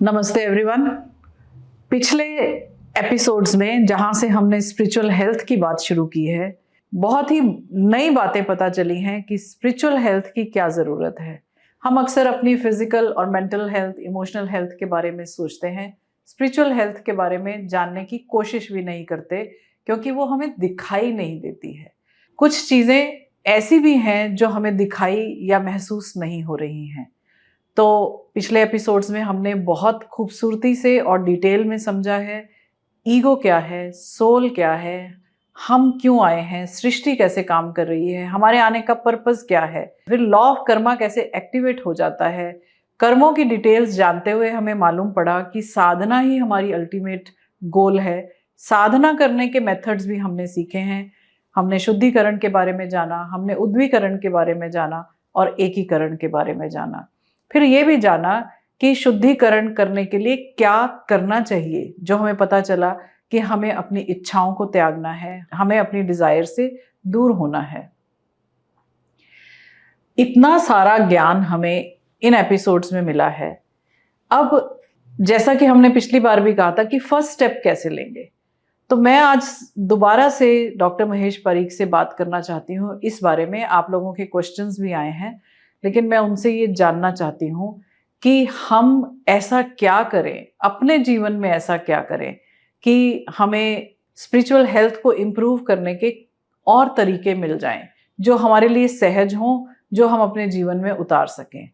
नमस्ते एवरीवन। पिछले एपिसोड्स में जहां से हमने स्पिरिचुअल हेल्थ की बात शुरू की है, बहुत ही नई बातें पता चली हैं कि स्पिरिचुअल हेल्थ की क्या ज़रूरत है। हम अक्सर अपनी फिजिकल और मेंटल हेल्थ, इमोशनल हेल्थ के बारे में सोचते हैं, स्पिरिचुअल हेल्थ के बारे में जानने की कोशिश भी नहीं करते क्योंकि वो हमें दिखाई नहीं देती है। कुछ चीज़ें ऐसी भी हैं जो हमें दिखाई या महसूस नहीं हो रही हैं। तो पिछले एपिसोड्स में हमने बहुत खूबसूरती से और डिटेल में समझा है ईगो क्या है, सोल क्या है, हम क्यों आए हैं, सृष्टि कैसे काम कर रही है, हमारे आने का पर्पस क्या है, फिर लॉ ऑफ कर्मा कैसे एक्टिवेट हो जाता है। कर्मों की डिटेल्स जानते हुए हमें मालूम पड़ा कि साधना ही हमारी अल्टीमेट गोल है। साधना करने के मेथड्स भी हमने सीखे हैं। हमने शुद्धिकरण के बारे में जाना, हमने उद्वीकरण के बारे में जाना और एकीकरण के बारे में जाना। फिर ये भी जाना कि शुद्धिकरण करने के लिए क्या करना चाहिए, जो हमें पता चला कि हमें अपनी इच्छाओं को त्यागना है, हमें अपनी डिजायर से दूर होना है। इतना सारा ज्ञान हमें इन एपिसोड्स में मिला है। अब जैसा कि हमने पिछली बार भी कहा था कि फर्स्ट स्टेप कैसे लेंगे, तो मैं आज दोबारा से डॉक्टर महेश परीख से बात करना चाहती हूँ इस बारे में। आप लोगों के क्वेश्चंस भी आए हैं, लेकिन मैं उनसे ये जानना चाहती हूँ कि हम ऐसा क्या करें, अपने जीवन में ऐसा क्या करें कि हमें स्पिरिचुअल हेल्थ को इम्प्रूव करने के और तरीके मिल जाएं जो हमारे लिए सहज हों, जो हम अपने जीवन में उतार सकें।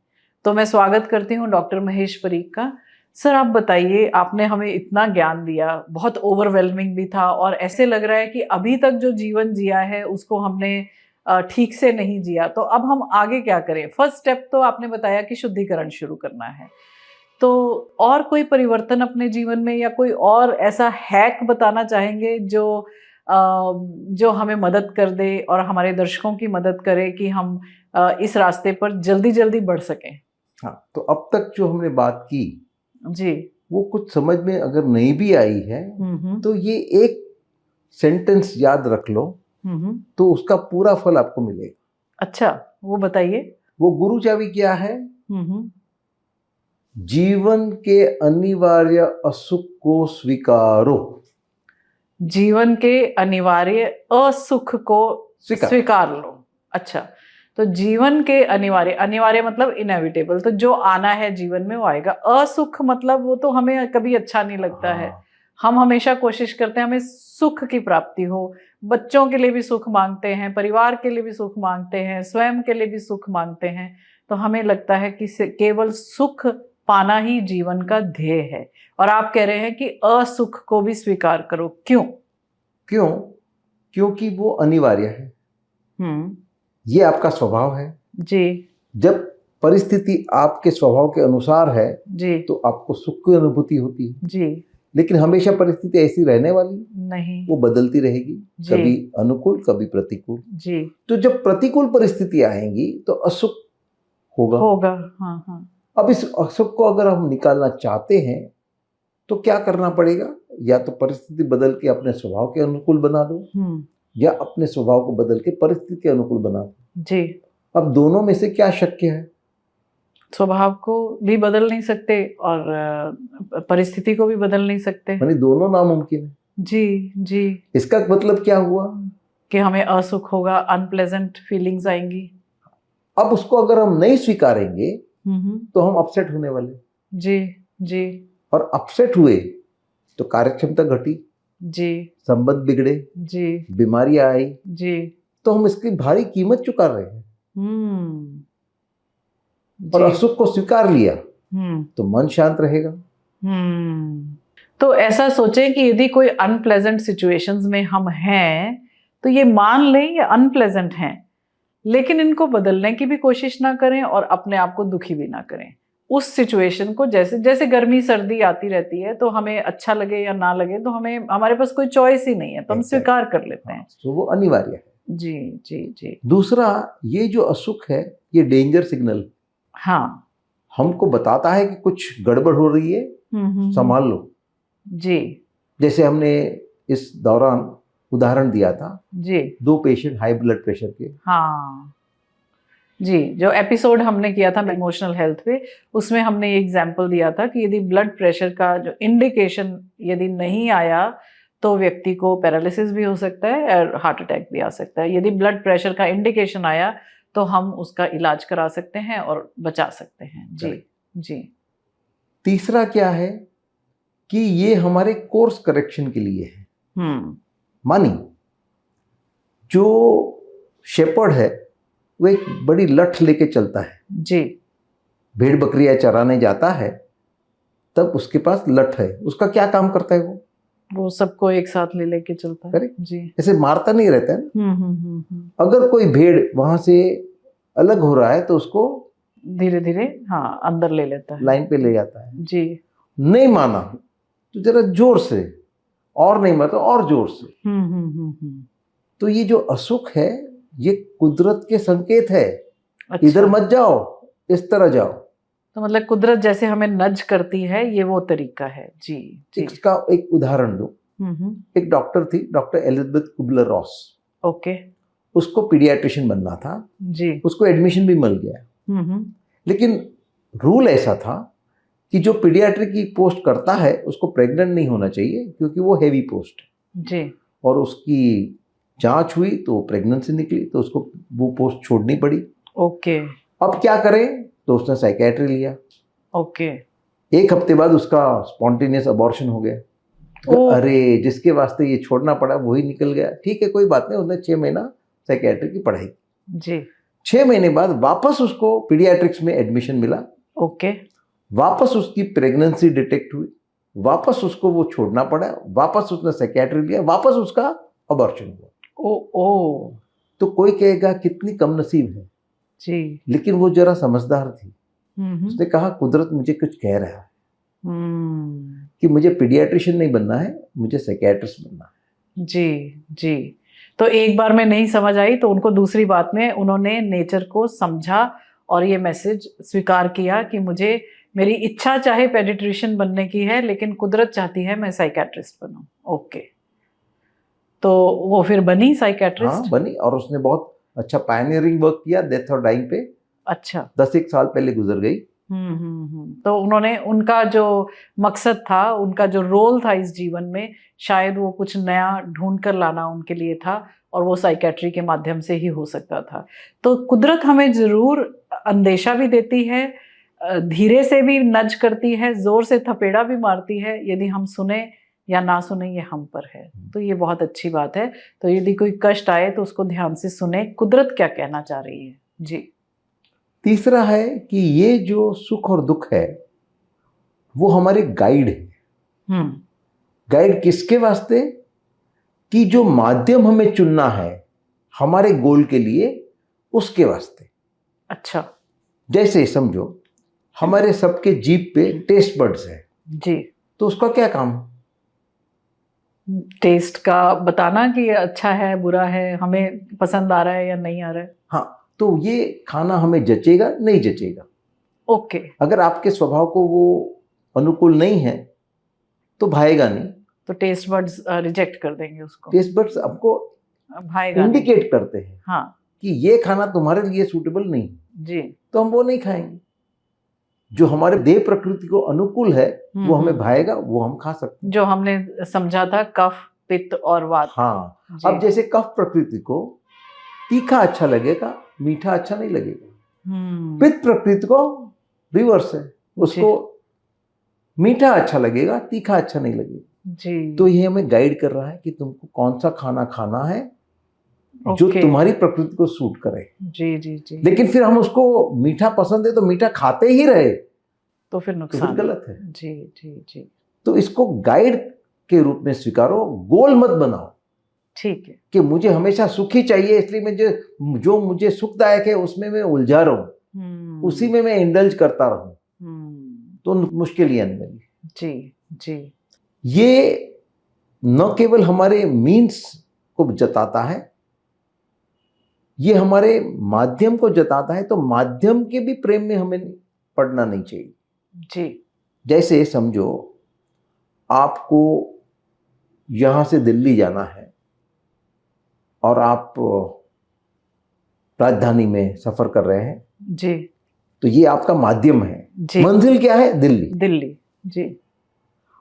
तो मैं स्वागत करती हूँ डॉक्टर महेश परीख का। सर, आप बताइए, आपने हमें इतना ज्ञान दिया, बहुत ओवरवेलमिंग भी था और ऐसे लग रहा है कि अभी तक जो जीवन जिया है उसको हमने ठीक से नहीं जिया। तो अब हम आगे क्या करें? फर्स्ट स्टेप तो आपने बताया कि शुद्धिकरण शुरू करना है, तो और कोई परिवर्तन अपने जीवन में या कोई और ऐसा हैक बताना चाहेंगे जो हमें मदद कर दे और हमारे दर्शकों की मदद करे कि हम इस रास्ते पर जल्दी जल्दी बढ़ सकें? हाँ, तो अब तक जो हमने बात की जी, वो कुछ समझ में अगर नहीं भी आई है तो ये एक सेंटेंस याद रख लो, तो उसका पूरा फल आपको मिलेगा। अच्छा, वो बताइए। वो गुरु चाबी क्या है? जीवन के अनिवार्य असुख को स्वीकारो। जीवन के अनिवार्य असुख को स्वीकार लो। अच्छा, तो जीवन के अनिवार्य, अनिवार्य मतलब इनएविटेबल, तो जो आना है जीवन में वो आएगा। असुख मतलब वो तो हमें कभी अच्छा नहीं लगता है। हम हमेशा कोशिश करते हैं हमें सुख की प्राप्ति हो। बच्चों के लिए भी सुख मांगते हैं, परिवार के लिए भी सुख मांगते हैं, स्वयं के लिए भी सुख मांगते हैं। तो हमें लगता है कि केवल सुख पाना ही जीवन का ध्येय है। और आप कह रहे हैं कि असुख को भी स्वीकार करो। क्यों? क्यों? क्योंकि वो अनिवार्य है। ये आपका स्वभाव है जी। जब परिस्थिति आपके स्वभाव के अनुसार है जी, तो आपको सुख की अनुभूति होती है जी। लेकिन हमेशा परिस्थिति ऐसी रहने वाली नहीं, वो बदलती रहेगी, कभी अनुकूल कभी प्रतिकूल। जी। तो जब प्रतिकूल परिस्थिति आएंगी तो असुख होगा। हाँ, हाँ। अब इस असुख को अगर हम निकालना चाहते हैं तो क्या करना पड़ेगा? या तो परिस्थिति बदल के अपने स्वभाव के अनुकूल बना दो, या अपने स्वभाव को बदल के परिस्थिति के अनुकूल बना दो। जी। अब दोनों में से क्या शक्य है? स्वभाव को भी बदल नहीं सकते और परिस्थिति को भी बदल नहीं सकते। यानी दोनों नामुमकिन है। जी, जी। इसका मतलब क्या हुआ कि हमें असुख होगा, अनप्लेजेंट फीलिंग्स आएंगी। अब उसको अगर हम नहीं स्वीकारेंगे तो हम अपसेट होने वाले। जी, जी। और अपसेट हुए तो कार्यक्षमता घटी, जी, संबंध बिगड़े, जी, बीमारियां आई, जी, तो हम इसकी भारी कीमत चुका रहे हैं। और असुख को स्वीकार लिया तो मन शांत रहेगा। तो ऐसा सोचें कि यदि कोई अनप्लेजेंट सिचुएशंस में हम हैं तो ये मान लें ये अनप्लेजेंट हैं, लेकिन इनको बदलने की भी कोशिश ना करें और अपने आप को दुखी भी ना करें। उस सिचुएशन को, जैसे जैसे गर्मी सर्दी आती रहती है तो हमें अच्छा लगे या ना लगे तो हमें, हमारे पास कोई चॉइस ही नहीं है, तो हम स्वीकार कर लेते हैं। तो वो अनिवार्य है। जी, जी, जी। दूसरा, ये जो असुख है ये डेंजर सिग्नल, हाँ, हमको बताता है कि कुछ गड़बड़ हो रही है, संभाल लो। जी। जैसे हमने इस दौरान उदाहरण दिया था जी, 2 पेशेंट हाई ब्लड प्रेशर के। हाँ, जी, जो एपिसोड हमने किया था इमोशनल हेल्थ पे, उसमें हमने ये एग्जाम्पल दिया था कि यदि ब्लड प्रेशर का जो इंडिकेशन यदि नहीं आया तो व्यक्ति को पैरालिसिस भी हो सकता है और हार्ट अटैक भी आ सकता है। यदि ब्लड प्रेशर का इंडिकेशन आया तो हम उसका इलाज करा सकते हैं और बचा सकते हैं। जी जी। तीसरा क्या है कि ये हमारे कोर्स करेक्शन के लिए है। मानी जो शेपर्ड है वो एक बड़ी लठ लेके चलता है जी। भेड़ बकरियां चराने जाता है, तब उसके पास लठ है, उसका क्या काम करता है वो सबको एक साथ ले लेके चलता है। करेक्ट। जी। ऐसे मारता नहीं रहता है ना। अगर कोई भेड़ वहां से अलग हो रहा है तो उसको धीरे धीरे हाँ अंदर ले लेता है, लाइन पे ले जाता है। जी। नहीं माना तो जरा जोर से, और नहीं माना तो और जोर से। तो ये जो असुख है ये कुदरत के संकेत है। अच्छा। इधर मत जाओ, इस तरह जाओ। तो मतलब कुदरत जैसे हमें नज करती है, ये वो तरीका है। जी जी। इसका एक उदाहरण दो। एक डॉक्टर थी, doctor Elizabeth Kübler Ross. Okay. उसको पीडियाट्रिशियन बनना था जी। उसको एडमिशन भी मिल गया। लेकिन रूल ऐसा था कि जो पीडियाट्रिक की पोस्ट करता है उसको प्रेग्नेंट नहीं होना चाहिए, क्योंकि वो हेवी पोस्ट है। जी। और उसकी जांच हुई तो प्रेगनेंसी निकली, तो उसको वो पोस्ट छोड़नी पड़ी। ओके। अब क्या करें, तो उसने साइकेट्री लिया। ओके। 1 हफ्ते बाद उसका स्पॉन्टेनियस अबॉर्शन हो गया। तो अरे जिसके वास्ते ये छोड़ना पड़ा वही निकल गया। ठीक है, कोई बात नहीं। उसने 6 महीना साइकेट्री की पढ़ाई। जी। 6 महीने बाद वापस उसको पीडियाट्रिक्स में एडमिशन मिला। ओके। वापस उसकी प्रेगनेंसी डिटेक्ट हुई, वापस उसको वो छोड़ना पड़ा, वापस उसने साइकेट्री लिया, वापस उसका अबॉर्शन हुआ। ओ। तो कोई कहेगा कितनी कम नसीब है जी। लेकिन वो जरा समझदार थी। उसने कहा कुदरत मुझे कुछ कह रहा है कि मुझे पीडियाट्रिशियन नहीं बनना है, मुझे साइकेट्रिस्ट बनना है। जी जी। तो एक बार में नहीं समझ आई तो उनको दूसरी बात में उन्होंने नेचर को समझा और ये मैसेज स्वीकार किया कि मुझे मेरी इच्छा चाहे पेडिट्रिशियन बनने की है, लेकिन कुदरत चाहती है मैं साइकेट्रिस्ट बनूं। ओके। तो वो फिर बनी साइकेट्रिस्ट? हाँ बनी, और उसने बहुत अच्छा पायनियरिंग वर्क किया डेथ और डाइंग पे। अच्छा। 10-1 साल पहले गुजर गई। तो उन्होंने, उनका जो मकसद था, उनका जो रोल था इस जीवन में, शायद वो कुछ नया ढूंढ कर लाना उनके लिए था, और वो साइकेट्री के माध्यम से ही हो सकता था। तो कुदरत हमें जरूर अंदेशा भी देती है, धीरे से भी नज करती है, जोर से थपेड़ा भी मारती है। यदि हम सुने या ना सुने ये हम पर है। तो ये बहुत अच्छी बात है। तो यदि कोई कष्ट आए तो उसको ध्यान से सुने, कुदरत क्या कहना चाह रही है। जी। तीसरा है कि ये जो सुख और दुख है वो हमारे गाइड है। गाइड किसके वास्ते? कि जो माध्यम हमें चुनना है हमारे गोल के लिए, उसके वास्ते। अच्छा। जैसे समझो हमारे सबके जीभ पे टेस्ट बड्स है जी। तो उसका क्या काम? टेस्ट का बताना कि अच्छा है बुरा है, हमें पसंद आ रहा है या नहीं आ रहा है। हाँ, तो ये खाना हमें जचेगा नहीं जचेगा। ओके। अगर आपके स्वभाव को वो अनुकूल नहीं है तो भाएगा नहीं, तो टेस्ट बड्स रिजेक्ट कर देंगे उसको। टेस्ट बड्स आपको भाएगा इंडिकेट करते हैं हाँ कि ये खाना तुम्हारे लिए सूटेबल नहीं जी। तो हम वो नहीं खाएंगे। जो हमारे देह प्रकृति को अनुकूल है वो हमें भाएगा, वो हम खा सकते हैं। जो हमने समझा था कफ पित्त और वात। हाँ, अब जैसे कफ प्रकृति को तीखा अच्छा लगेगा, मीठा अच्छा नहीं लगेगा। पित्त प्रकृति को रिवर्स है, उसको मीठा अच्छा लगेगा, तीखा अच्छा नहीं लगेगा जी। तो ये हमें गाइड कर रहा है कि तुमको कौन सा खाना खाना है जो तुम्हारी प्रकृति को सूट करे। जी जी जी। लेकिन फिर हम उसको मीठा पसंद है तो मीठा खाते ही रहे तो फिर नुकसान, तो फिर गलत है। जी जी जी। तो इसको गाइड के रूप में स्वीकारो, गोल मत बनाओ। ठीक है कि मुझे हमेशा सुखी चाहिए इसलिए मैं जो मुझे सुखदायक है उसमें मैं उलझा रहूं, उसी में मैं इंडल्ज करता रहूं, तो मुश्किल ही आने लगी। जी जी। ये न केवल हमारे मीन्स को जताता है, ये हमारे माध्यम को जताता है। तो माध्यम के भी प्रेम में हमें पड़ना नहीं चाहिए जी। जैसे समझो आपको यहां से दिल्ली जाना है और आप राजधानी में सफर कर रहे हैं, जी तो ये आपका माध्यम है। जी। मंजिल क्या है? दिल्ली। दिल्ली। जी।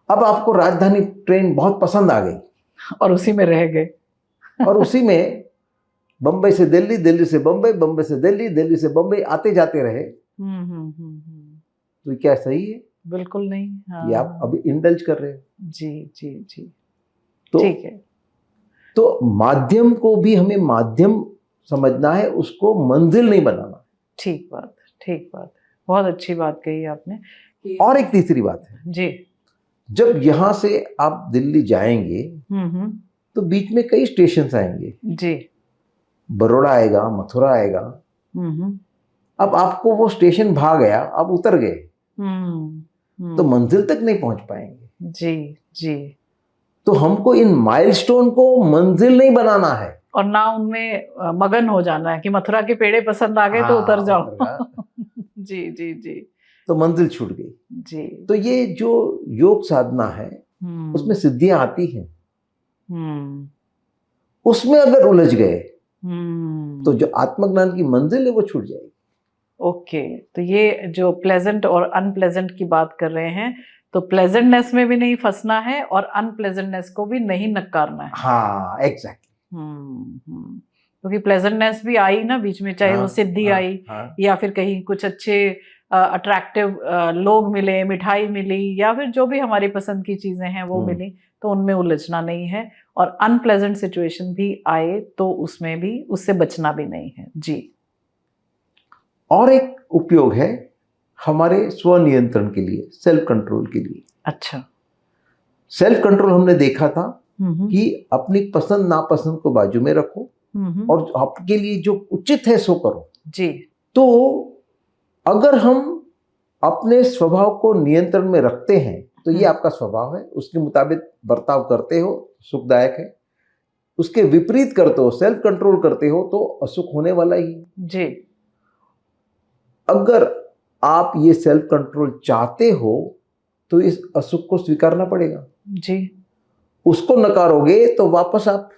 अब आपको राजधानी ट्रेन बहुत पसंद आ गई और उसी में रह गए। और उसी में बम्बई से दिल्ली, दिल्ली से बम्बई, बम्बई से दिल्ली, दिल्ली से बम्बई आते जाते रहे, तो क्या सही है? बिल्कुल नहीं। हाँ। ये आप अभी इंडल्ज कर रहे हो। जी जी जी। तो ठीक है। तो माध्यम को भी हमें माध्यम समझना है, उसको मंजिल नहीं बनाना। ठीक बात, ठीक बात। बहुत अच्छी बात कही आपने। और एक तीसरी बात है, जी। जब यहाँ से आप दिल्ली जाएंगे तो बीच में कई स्टेशन आएंगे। जी। बड़ौदा आएगा, मथुरा आएगा। अब आपको वो स्टेशन भा गया, आप उतर गए, तो मंजिल तक नहीं पहुंच पाएंगे। जी जी। तो हमको इन माइलस्टोन को मंजिल नहीं बनाना है, और ना उनमें मगन हो जाना है कि मथुरा के पेड़े पसंद आ गए तो उतर जाओ। जी जी जी। तो मंजिल छूट गई। जी। तो ये जो योग साधना है उसमें सिद्धियां आती हैं, उसमें अगर उलझ गए तो जो आत्मज्ञान की मंजिल है वो छूट जाएगी। ओके, तो ये जो प्लेजेंट और अनप्लेजेंट की बात कर रहे हैं, तो प्लेजेंटनेस में भी नहीं फंसना है और अनप्लेजेंटनेस को भी नहीं नकारना है। हाँ, एग्जैक्टली। क्योंकि प्लेजेंटनेस भी आई ना बीच में, चाहे वो सिद्धि आई या फिर कहीं कुछ अच्छे अट्रैक्टिव लोग मिले, मिठाई मिली, या फिर जो भी हमारी पसंद की चीजें हैं वो मिली, तो उनमें उलझना नहीं है। और अनप्लेजेंट सिचुएशन भी आए तो उसमें भी, उससे बचना भी नहीं है। जी। और एक उपयोग है हमारे स्वनियंत्रण के लिए, सेल्फ कंट्रोल के लिए। अच्छा। सेल्फ कंट्रोल हमने देखा था कि अपनी पसंद नापसंद को बाजू में रखो और आपके लिए जो उचित है सो करो। जी। तो अगर हम अपने स्वभाव को नियंत्रण में रखते हैं तो ये आपका स्वभाव है, उसके मुताबिक बर्ताव करते हो, सुखदायक है। उसके विपरीत करते हो, सेल्फ कंट्रोल करते हो, तो असुख होने वाला ही। जी। अगर आप ये सेल्फ कंट्रोल चाहते हो तो इस असुख को स्वीकारना पड़ेगा। जी। उसको नकारोगे तो वापस आप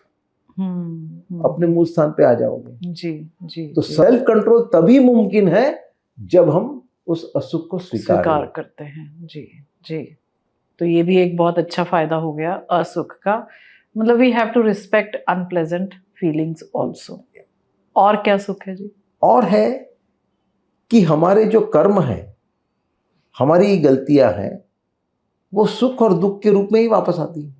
अपने मूल स्थान पे आ जाओगे। जी जी। तो सेल्फ कंट्रोल तभी मुमकिन है जब हम उस असुख को स्वीकार करते हैं। जी जी। तो ये भी एक बहुत अच्छा फायदा हो गया असुख का, मतलब we have to respect unpleasant feelings also. और क्या सुख है जी? और है कि हमारे जो कर्म है, हमारी गलतियां हैं, वो सुख और दुख के रूप में ही वापस आती है।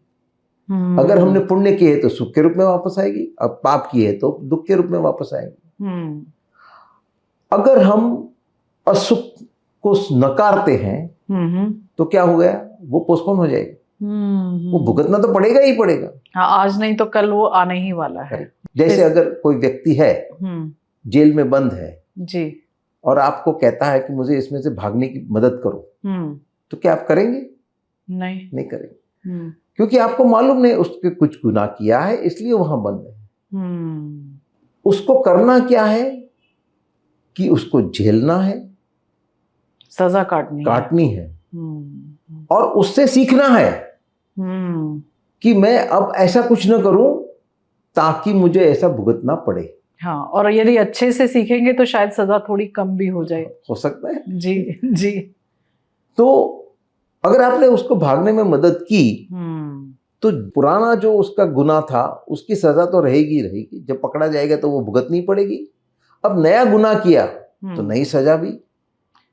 अगर हमने पुण्य किए तो सुख के रूप में वापस आएगी, अब पाप किए तो दुख के रूप में वापस आएगी। अगर हम असुख को नकारते हैं तो क्या हो गया, वो पोस्टपोन हो जाएगा। वो भुगतना तो पड़ेगा ही पड़ेगा। हाँ, आज नहीं तो कल वो आने ही वाला है। जैसे अगर कोई व्यक्ति है जेल में बंद है जी, और आपको कहता है कि मुझे इसमें से भागने की मदद करो, तो क्या आप करेंगे? नहीं करेंगे, क्योंकि आपको मालूम नहीं उसके कुछ गुनाह किया है इसलिए वहां बंद है। उसको करना क्या है कि उसको झेलना है, सजा काटनी है और उससे सीखना है कि मैं अब ऐसा कुछ न करूं ताकि मुझे ऐसा भुगतना पड़े। हाँ, और यदि अच्छे से सीखेंगे तो शायद सजा थोड़ी कम भी हो जाए, हो सकता है। जी जी। तो अगर आपने उसको भागने में मदद की तो पुराना जो उसका गुनाह था उसकी सजा तो रहेगी। जब पकड़ा जाएगा तो वो भुगतनी पड़ेगी। अब नया गुनाह किया तो नई सजा भी,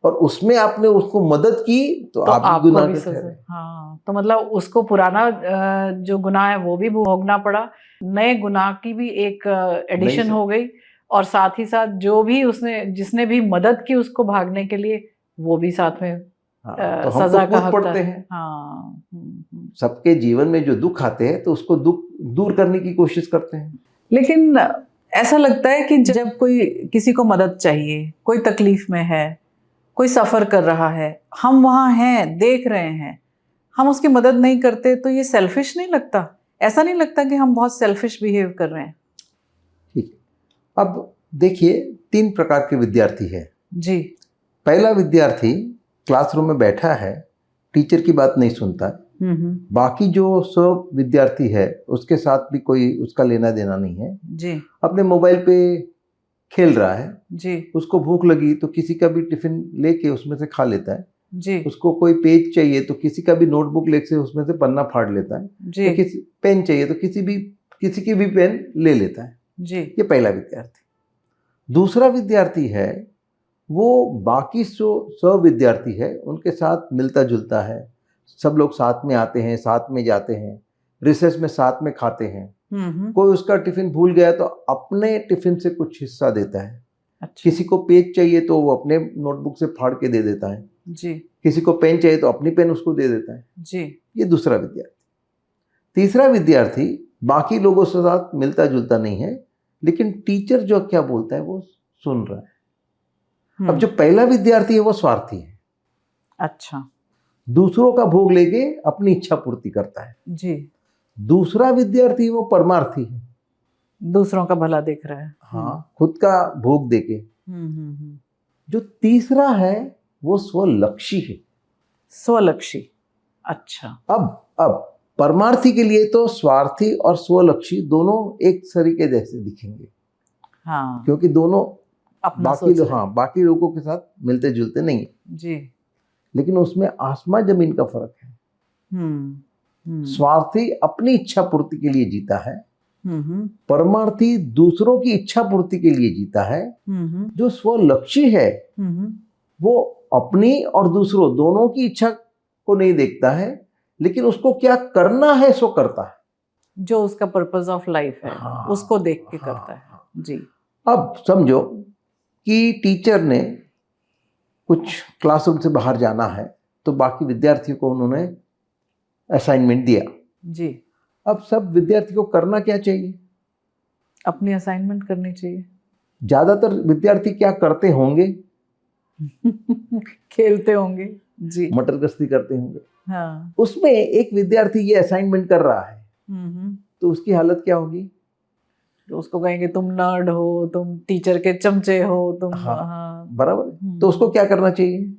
और उसमें आपने उसको मदद की तो आप भी गुनाह कर रहे। हाँ, तो मतलब उसको पुराना जो गुनाह है वो भी भोगना पड़ा, नए गुनाह की भी एक एडिशन हो गई, और साथ ही साथ जो भी जिसने भी मदद की उसको भागने के लिए, वो भी साथ में तो सजा का हकदार पड़ते हैं। हाँ। सबके जीवन में जो दुख आते हैं तो उसको दुख दूर करने की कोशिश करते हैं। लेकिन ऐसा लगता है कि जब कोई किसी को मदद चाहिए, कोई तकलीफ में है, कोई सफर कर रहा है, हम वहां हैं, देख रहे हैं, हम उसकी मदद नहीं करते, तो ये सेल्फिश नहीं लगता? ऐसा नहीं लगता कि हम बहुत सेल्फिश बिहेव कर रहे हैं? ठीक है, अब देखिए 3 प्रकार के विद्यार्थी हैं जी। पहला विद्यार्थी क्लासरूम में बैठा है, टीचर की बात नहीं सुनता, बाकी जो सब विद्यार्थी है उसके साथ भी कोई उसका लेना देना नहीं है जी। अपने मोबाइल पे खेल रहा है, जी उसको भूख लगी तो किसी का भी टिफिन लेके उसमें से खा लेता है, जी उसको कोई पेज चाहिए तो किसी का भी नोटबुक लेके उसमें से पन्ना फाड़ लेता है, जी तो किसी पेन चाहिए तो किसी की भी पेन ले लेता है। जी ये पहला विद्यार्थी। दूसरा विद्यार्थी है वो बाकी जो सब विद्यार्थी है उनके साथ मिलता जुलता है, सब लोग साथ में आते हैं, साथ में जाते हैं, रिसेस में साथ में खाते हैं। कोई उसका टिफिन भूल गया तो अपने टिफिन से कुछ हिस्सा देता है। अच्छा किसी को पेज चाहिए तो वो अपने नोटबुक से फाड़ के दे देता है, जी किसी को पेन चाहिए तो अपनी पेन उसको दे देता है। जी ये दूसरा विद्यार्थी। तीसरा विद्यार्थी बाकी लोगों के साथ मिलता जुलता नहीं है, लेकिन टीचर जो क्या बोलता है वो सुन रहा है। अब जो पहला विद्यार्थी है वो स्वार्थी है, अच्छा दूसरों का भोग लेके अपनी इच्छा पूर्ति करता है। जी दूसरा विद्यार्थी वो परमार्थी है, दूसरों का भला देख रहा है। हाँ, खुद का भोग देके। हम्म। जो तीसरा है वो स्वलक्षी है। स्वलक्षी, अच्छा। अब परमार्थी के लिए तो स्वार्थी और स्वलक्षी दोनों एक तरीके जैसे दिखेंगे, हाँ क्योंकि दोनों अपना सोच रहे हैं। बाकी लोगों के साथ मिलते जुलते नहीं है, जी लेकिन उसमें आसमान जमीन का फर्क है। स्वार्थी अपनी इच्छा पूर्ति के लिए जीता है, परमार्थी दूसरों की इच्छा पूर्ति के लिए जीता है। जो स्वलक्षी है वो अपनी और दूसरों दोनों की इच्छा को नहीं देखता है, लेकिन उसको क्या करना है सो करता है, जो उसका पर्पस ऑफ लाइफ है। हाँ, उसको देख के हाँ, करता है। जी। अब समझो कि टीचर ने कुछ क्लासरूम से बाहर जाना है तो बाकी विद्यार्थियों को उन्होंने असाइनमेंट दिया। जी। अब सब विद्यार्थी को करना क्या चाहिए? अपनी असाइनमेंट करनी चाहिए। ज्यादातर विद्यार्थी क्या करते होंगे? खेलते होंगे। जी। मटर गश्ती करते होंगे। हाँ। उसमें एक विद्यार्थी ये असाइनमेंट कर रहा है तो उसकी हालत क्या होगी? तो उसको कहेंगे तुम नर्ड हो, तुम टीचर के चमचे हो, तुम। हाँ, बराबर। तो उसको क्या करना चाहिए?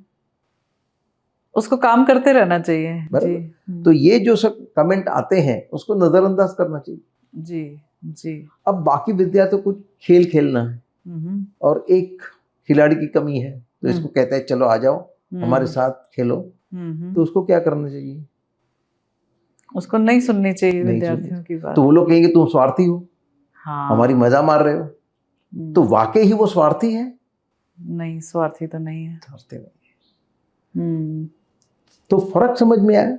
उसको काम करते रहना चाहिए। जी। तो ये जो सब कमेंट आते हैं उसको नजरअंदाज करना चाहिए। जी जी। अब बाकी विद्यार्थियों को खेल खेलना है और एक खिलाड़ी की कमी है तो इसको कहता है चलो आ जाओ हमारे साथ खेलो, तो उसको क्या करना चाहिए? उसको नहीं सुननी चाहिए विद्यार्थियों की बात। तो वो लोग कहेंगे तुम स्वार्थी हो, हाँ, हमारी मजा मार रहे हो। तो वाकई ही वो स्वार्थी है? नहीं, स्वार्थी तो नहीं है। स्वार्थी नहीं। तो फर्क समझ में आया?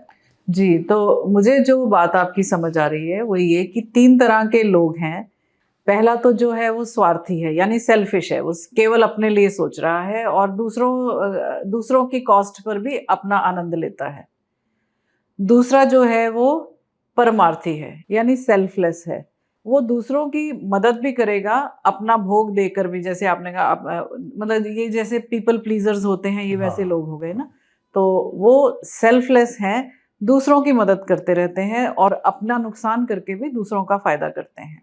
जी। तो मुझे जो बात आपकी समझ आ रही है वो ये कि 3 तरह के लोग हैं। पहला तो जो है वो स्वार्थी है, यानी सेल्फिश है, वो केवल अपने लिए सोच रहा है और दूसरों की कॉस्ट पर भी अपना आनंद लेता है। दूसरा जो है वो परमार्थी है, यानी सेल्फलेस है। वो दूसरों की मदद भी करेगा, अपना भोग देकर भी। जैसे आपने कहा मतलब ये जैसे पीपल प्लीजर्स होते हैं, ये वैसे लोग हो गए ना। तो वो सेल्फलेस हैं, दूसरों की मदद करते रहते हैं और अपना नुकसान करके भी दूसरों का फायदा करते हैं,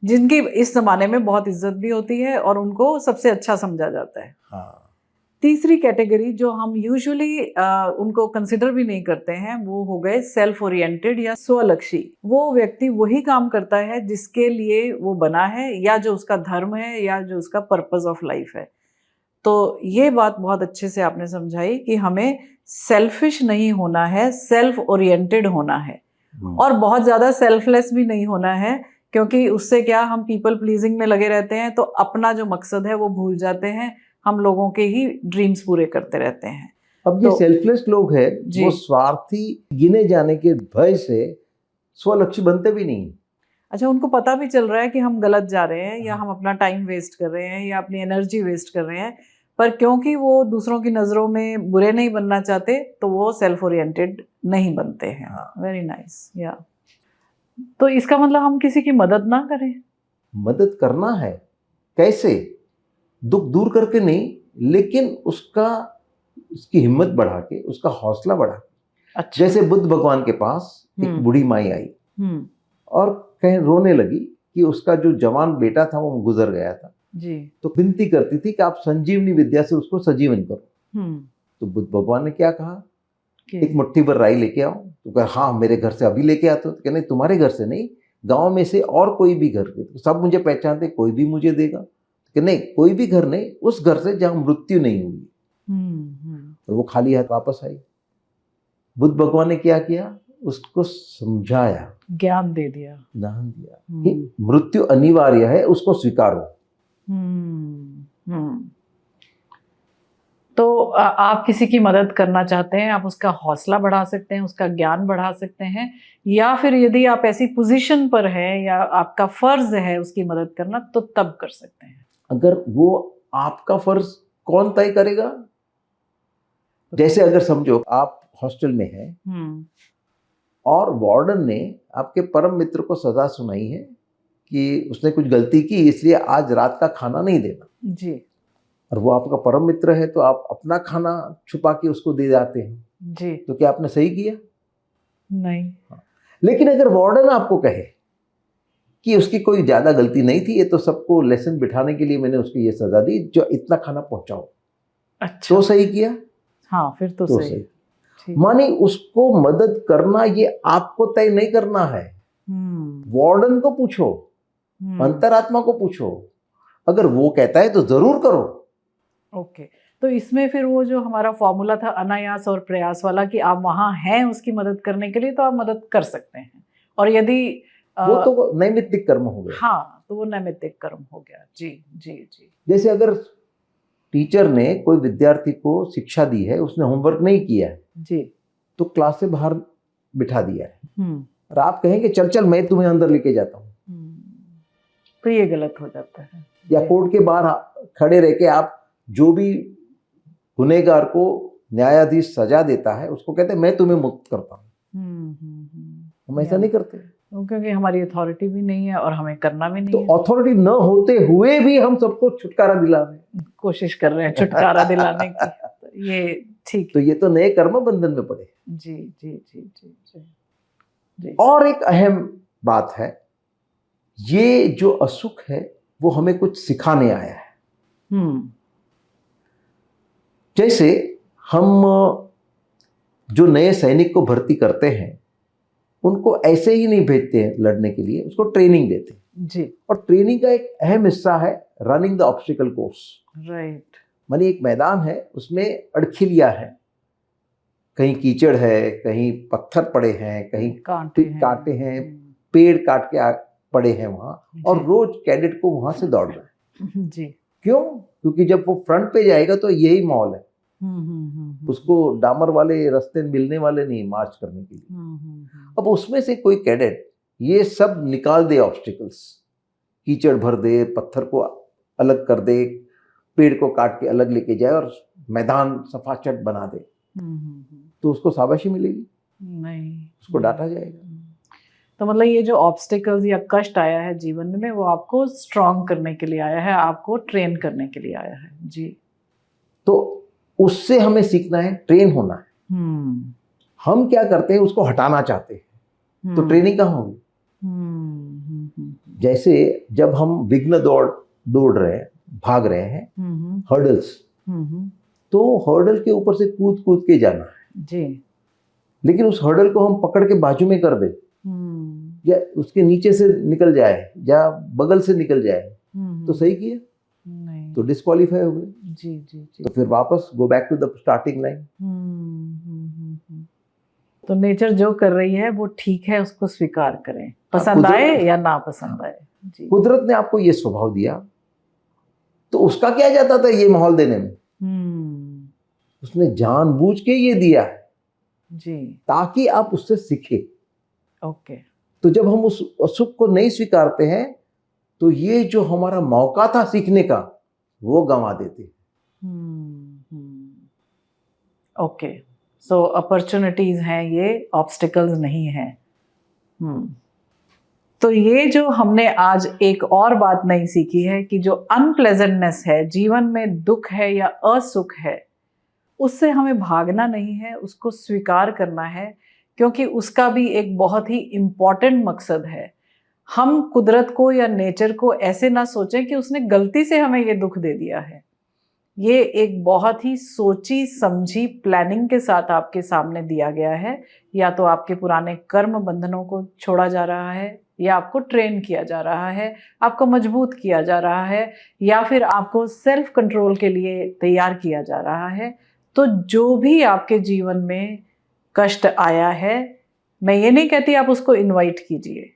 जिनकी इस जमाने में बहुत इज्जत भी होती है और उनको सबसे अच्छा समझा जाता है। हाँ। तीसरी कैटेगरी जो हम यूजुअली उनको कंसिडर भी नहीं करते हैं, वो हो गए सेल्फ ओरिएंटेड या स्वलक्षी। वो व्यक्ति वही काम करता है जिसके लिए वो बना है, या जो उसका धर्म है, या जो उसका पर्पस ऑफ लाइफ है। तो ये बात बहुत अच्छे से आपने समझाई कि हमें सेल्फिश नहीं होना है, सेल्फ ओरिएंटेड होना है, और बहुत ज़्यादा सेल्फलेस भी नहीं होना है, क्योंकि उससे क्या, हम पीपल प्लीजिंग में लगे रहते हैं तो अपना जो मकसद है वो भूल जाते हैं, हम लोगों के ही ड्रीम्स पूरे करते रहते हैं। अब ये सेल्फलेस लोग हैं, वो स्वार्थी गिने जाने के भय से स्वलक्षी बनते भी नहीं। अच्छा, उनको पता भी चल रहा है कि हम गलत जा रहे हैं, या हम अपना टाइम वेस्ट कर रहे हैं, या अपनी एनर्जी वेस्ट कर रहे हैं, पर क्योंकि वो दूसरों की नज़रों में बुरे नहीं बनना चाहते तो वो सेल्फ ओरिएंटेड नहीं बनते हैं। Very nice. या तो इसका मतलब हम किसी की मदद ना करें? मदद करना है। कैसे? दुख दूर करके नहीं, लेकिन उसकी हिम्मत बढ़ा के, उसका हौसला बढ़ा के। अच्छा। जैसे बुद्ध भगवान के पास एक बूढ़ी माई आई और कहीं रोने लगी कि उसका जो जवान बेटा था वो गुजर गया था जी। तो विनती करती थी कि आप संजीवनी विद्या से उसको सजीवन करो। तो बुद्ध भगवान ने क्या कहा? एक मुट्ठी भर राई लेके आओ। तो कहा हाँ मेरे घर से अभी लेके आते हो। तो कहने तुम्हारे घर से नहीं, गांव में से और कोई भी घर के, तो सब मुझे पहचानते, कोई भी मुझे देगा। तो कि नहीं, कोई भी घर नहीं, उस घर से जहां मृत्यु नहीं हुई। और वो खाली हाथ वापस आई। बुद्ध भगवान ने क्या किया? उसको समझाया, ज्ञान दे दिया, ज्ञान दिया कि मृत्यु अनिवार्य है, उसको स्वीकारो। तो आप किसी की मदद करना चाहते हैं, आप उसका हौसला बढ़ा सकते हैं, उसका ज्ञान बढ़ा सकते हैं, या फिर यदि आप ऐसी पोजीशन पर हैं या आपका फर्ज है उसकी मदद करना, तो तब कर सकते हैं। अगर वो आपका फर्ज कौन तय करेगा? जैसे अगर समझो आप हॉस्टल में हैं और वार्डन ने आपके परम मित्र को सजा सुनाई है कि उसने कुछ गलती की, इसलिए आज रात का खाना नहीं देना जी, और वो आपका परम मित्र है, तो आप अपना खाना छुपा के उसको दे जाते हैं जी, तो क्या आपने सही किया? नहीं। लेकिन अगर वार्डन आपको कहे कि उसकी कोई ज्यादा गलती नहीं थी, ये तो सबको लेसन बिठाने के लिए मैंने उसको ये सजा दी, जो इतना खाना पहुंचाओ, अच्छा, तो सही किया? हाँ, फिर तो सही। ठीक। माने उसको मदद करना ये आपको तय नहीं करना है, वार्डन को पूछो, अंतरात्मा को पूछो, अगर वो कहता है तो जरूर करो। ओके, तो इसमें फिर वो जो हमारा फॉर्मूला था अनायास और प्रयास वाला कि आप वहां हैं उसकी मदद करने के लिए, तो आप मदद कर सकते हैं। और यदि वो तो नैमित्तिक कर्म हो गया। हाँ, तो वो नैमित्तिक कर्म हो गया। जी जी जी। जैसे अगर टीचर ने कोई विद्यार्थी को शिक्षा दी है, उसने होमवर्क नहीं किया है जी, तो क्लास से बाहर बिठा दिया है और आप कहेंगे चल चल मैं तुम्हें अंदर लेके जाता हूँ, तो ये गलत हो जाता है। या कोर्ट के बाहर खड़े रह के आप जो भी गुनहगार को न्यायाधीश सजा देता है उसको कहते हैं मैं तुम्हें मुक्त करता हूँ। हम ऐसा नहीं करते क्योंकि हमारी अथॉरिटी भी नहीं है और हमें करना भी नहीं तो है। अथॉरिटी न होते हुए भी हम सबको छुटकारा दिला रहे हैं, कोशिश कर रहे हैं छुटकारा दिलाने की। ये ठीक तो ये तो नए कर्म बंधन में पड़े। जी जी जी जी जी जी। और एक अहम बात है, ये जो असुख है वो हमें कुछ सिखाने आया है। जैसे हम जो नए सैनिक को भर्ती करते हैं उनको ऐसे ही नहीं भेजते हैं लड़ने के लिए, उसको ट्रेनिंग देते हैं जी। और ट्रेनिंग का एक अहम हिस्सा है running the obstacle course. Right. माने एक मैदान है, उसमें अड़खिलियां हैं, कहीं कीचड़ है, कहीं पत्थर पड़े हैं, कहीं कांटे हैं, पेड़ काट के पड़े हैं वहां, और रोज कैडेट को वहां से दौड़ना है। जी। क्यों? क्योंकि जब वो फ्रंट पे जाएगा तो यही माहौल है, उसको डामर वाले रास्ते मिलने वाले नहीं मार्च करने के लिए। अब उसमें से कोई कैडेट ये सब निकाल दे, ऑब्स्टिकल्स, कीचड़ भर दे, पत्थर को अलग कर दे, पेड़ को काट के अलग लेके जाए और मैदान सफाचट बना दे, तो उसको शाबाशी मिलेगी? नहीं, उसको डांटा जाएगा। तो मतलब ये जो ऑब्स्टिकल्स या कष्ट आया है जीवन में, वो आपको स्ट्रॉन्ग करने के लिए आया है, आपको ट्रेन करने के लिए आया है। जी। तो उससे हमें सीखना है, ट्रेन होना है। हम क्या करते हैं, उसको हटाना चाहते हैं, तो ट्रेनिंग कहाँ होगी? जैसे जब हम विघ्न दौड़ रहे हैं, भाग रहे हैं, हर्डल्स, तो हर्डल के ऊपर से कूद कूद के जाना है जी। लेकिन उस हर्डल को हम पकड़ के बाजू में कर दे, या उसके नीचे से निकल जाए या बगल से निकल जाए, तो सही किया? नहीं, तो डिस्क्वालीफाई हो गए। जी जी जी। तो फिर वापस go back to the starting line. तो नेचर जो कर रही है वो ठीक है, उसको स्वीकार करें, पसंद आए या ना पसंद आए। जी। कुदरत ने आपको ये स्वभाव दिया, तो उसका क्या जाता था ये माहौल देने में? उसने जानबूझ के ये दिया है जी, ताकि आप उससे सीखे। ओके। तो जब हम उस असुख को नहीं स्वीकारते हैं तो ये जो हमारा मौका था सीखने का, वो गंवा देते। ओके, सो अपॉर्चुनिटीज हैं ये, ऑब्स्टिकल्स नहीं हैं। तो ये जो हमने आज एक और बात नहीं सीखी है कि जो अनप्लेजेंटनेस है जीवन में, दुख है या असुख है, उससे हमें भागना नहीं है, उसको स्वीकार करना है, क्योंकि उसका भी एक बहुत ही इम्पॉर्टेंट मकसद है। हम कुदरत को या नेचर को ऐसे ना सोचें कि उसने गलती से हमें ये दुख दे दिया है। ये एक बहुत ही सोची समझी प्लानिंग के साथ आपके सामने दिया गया है। या तो आपके पुराने कर्म बंधनों को छोड़ा जा रहा है, या आपको ट्रेन किया जा रहा है, आपको मजबूत किया जा रहा है, या फिर आपको सेल्फ कंट्रोल के लिए तैयार किया जा रहा है। तो जो भी आपके जीवन में कष्ट आया है, मैं ये नहीं कहती आप उसको इनवाइट कीजिए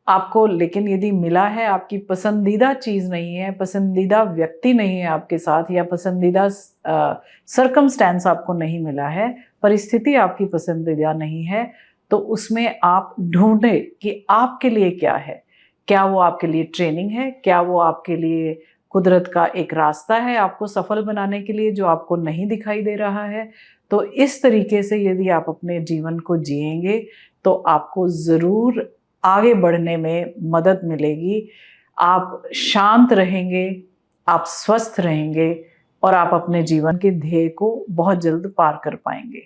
आपको, लेकिन यदि मिला है, आपकी पसंदीदा चीज़ नहीं है, पसंदीदा व्यक्ति नहीं है आपके साथ, या पसंदीदा सर्कमस्टेंस आपको नहीं मिला है, परिस्थिति आपकी पसंदीदा नहीं है, तो उसमें आप ढूंढें कि आपके लिए क्या है। क्या वो आपके लिए ट्रेनिंग है? क्या वो आपके लिए कुदरत का एक रास्ता है आपको सफल बनाने के लिए, जो आपको नहीं दिखाई दे रहा है? तो इस तरीके से यदि आप अपने जीवन को जिएंगे तो आपको ज़रूर आगे बढ़ने में मदद मिलेगी। आप शांत रहेंगे, आप स्वस्थ रहेंगे, और आप अपने जीवन के ध्येय को बहुत जल्द पार कर पाएंगे।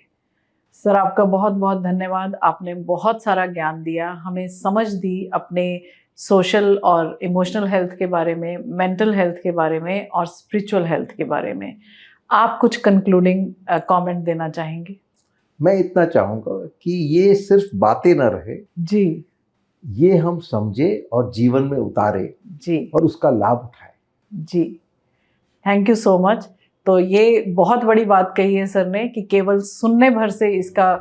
सर, आपका बहुत बहुत धन्यवाद। आपने बहुत सारा ज्ञान दिया, हमें समझ दी अपने सोशल और इमोशनल हेल्थ के बारे में, मेंटल हेल्थ के बारे में, और स्पिरिचुअल हेल्थ के बारे में। आप कुछ कंक्लूडिंग कमेंट देना चाहेंगे? मैं इतना चाहूँगा कि ये सिर्फ बातें न रहे जी, ये हम समझे और जीवन में उतारे जी, और उसका लाभ उठाए। जी, थैंक यू सो मच। तो ये बहुत बड़ी बात कही है सर ने कि केवल सुनने भर से इसका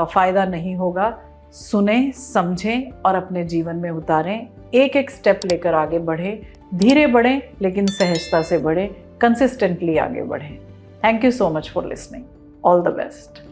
फायदा नहीं होगा। सुने, समझें और अपने जीवन में उतारें। एक एक स्टेप लेकर आगे बढ़ें, धीरे बढ़ें लेकिन सहजता से बढ़ें, कंसिस्टेंटली आगे बढ़ें। Thank you so much for listening. All the best.